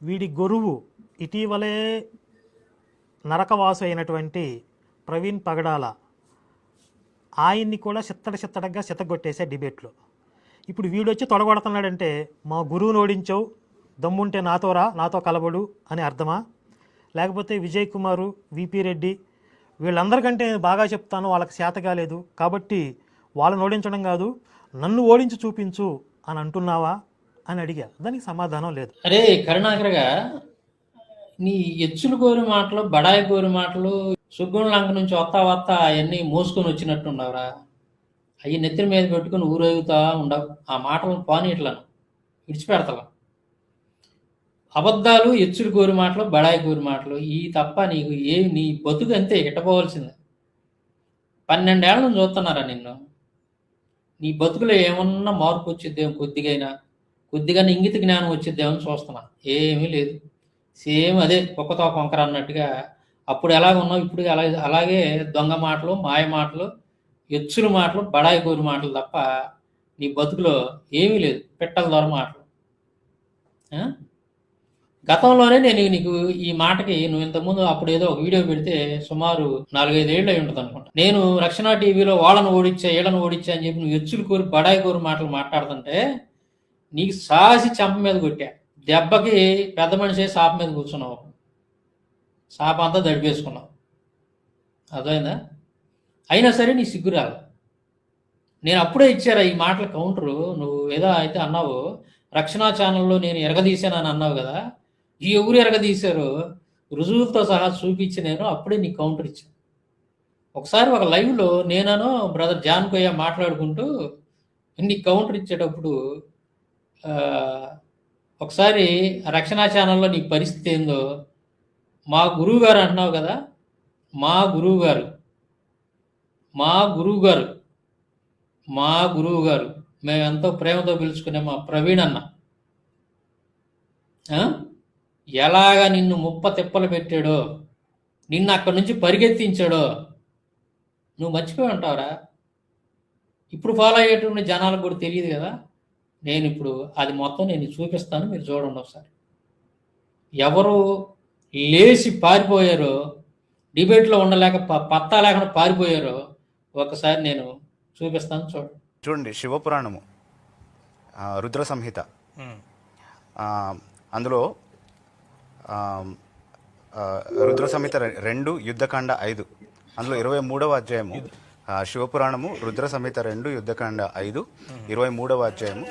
వీడి గురువు ఇటీవలే నరకవాసు అయినటువంటి ప్రవీణ్ పగడాల ఆయన్ని కూడా చిత్తడగా చిత్తగొట్టేసే డిబేట్లో. ఇప్పుడు వీడొచ్చి తొడగొడుతున్నాడంటే మా గురువుని ఓడించావు, దమ్ముంటే నాతో రా, నాతో కలబడు అని అర్థమా? లేకపోతే విజయ్ కుమారు, విపి రెడ్డి వీళ్ళందరికంటే బాగా చెప్తాను, వాళ్ళకి చేత కాలేదు కాబట్టి వాళ్ళని ఓడించడం కాదు, నన్ను ఓడించి చూపించు అని అంటున్నావా అని అడిగా. దానికి సమాధానం లేదు. అరే కరుణాకరగా, నీ ఎచ్చులు కోరి మాటలు, బడాయి కోరి మాటలు, సుగ్గుణ లంక నుంచి వస్తా అవన్నీ మోసుకొని వచ్చినట్టున్నావురా. అవి నెత్తిన మీద పెట్టుకుని ఊరేగుతా ఉండవు. ఆ మాటలను పోనీట్లను విడిచిపెడతా. అబద్ధాలు, ఎచ్చులు కోరి మాటలు, బడాయి కోరి మాటలు ఈ తప్ప నీకు నీ బతుకు అంతే ఇట్టపోవాల్సిందే. 12 ఏళ్ళ నుంచి చూస్తున్నారా నిన్ను. నీ బతుకులో ఏమన్నా మార్పు వచ్చిద్దేమో, కొద్దిగా ఇంగిత జ్ఞానం వచ్చిద్దేమో చూస్తున్నా. ఏమీ లేదు, సేమ్ అదే కుక్కతో కొంకర అన్నట్టుగా. అప్పుడు ఎలాగ ఉన్నావు, ఇప్పుడు అలాగే దొంగ మాటలు, మాయ మాటలు, ఎచ్చుల మాటలు, బడాయి కోరి మాటలు తప్ప నీ బతుకులో ఏమీ లేదు. పిట్టల దొర మాటలు. గతంలోనే నేను నీకు ఈ మాటకి, నువ్వు ఇంతకుముందు అప్పుడు ఏదో ఒక వీడియో పెడితే సుమారు 4-5 ఏళ్ళు అయి ఉంటుంది అనుకుంటా. నేను రక్షణ టీవీలో వాళ్ళను ఓడించా, వీళ్ళని ఓడించా అని చెప్పి నువ్వు ఎచ్చులు కోరి, బడాయి కోరి మాటలు మాట్లాడుతుంటే నీకు సాసి చెంప మీద కొట్టా. దెబ్బకి పెద్ద మనిషి సాప మీద కూర్చున్నావు, సాప అంతా దడిపేసుకున్నావు. అర్థమైందా? అయినా సరే నీ సిగ్గురాలు. నేను అప్పుడే ఇచ్చారా ఈ మాటల కౌంటరు. నువ్వు ఏదో అయితే అన్నావు, రక్షణ ఛానల్లో నేను ఎరగదీశానని అన్నావు కదా. ఈ ఎవరు ఎరగదీశారో రుజువులతో సహా చూపించి నేను అప్పుడే నీ కౌంటర్ ఇచ్చాను. ఒకసారి ఒక లైవ్లో నేనను బ్రదర్ జాన్ కొయ్య మాట్లాడుకుంటూ నీ కౌంటర్ ఇచ్చేటప్పుడు ఒకసారి రక్షణ ఛానల్లో నీ పరిస్థితి ఏందో, మా గురువు గారు అంటున్నావు కదా, మా గురువు గారు మేము ఎంతో ప్రేమతో పిలుచుకునే మా ప్రవీణ్ అన్న ఎలాగా నిన్ను ముప్ప తిప్పలు పెట్టాడో, నిన్ను అక్కడి నుంచి పరిగెత్తించాడో నువ్వు మర్చిపోయి ఉంటావురా. ఇప్పుడు ఫాలో అయ్యేటువంటి జనాలకు కూడా తెలియదు కదా. నేను ఇప్పుడు అది మొత్తం నేను చూపిస్తాను, మీరు చూడండి ఒకసారి. ఎవరు లేచి పారిపోయారో, డిబేట్లో ఉండలేక పత్తా లేకుండా పారిపోయారో ఒకసారి నేను చూపిస్తాను, చూడండి. శివపురాణము రుద్ర సంహిత, అందులో రుద్ర సంహిత 2 యుద్ధకాండ 5, అందులో 23వ అధ్యాయము. శివపురాణము రుద్ర సంహిత 2 యుద్ధకాండ 5 23వ అధ్యాయము.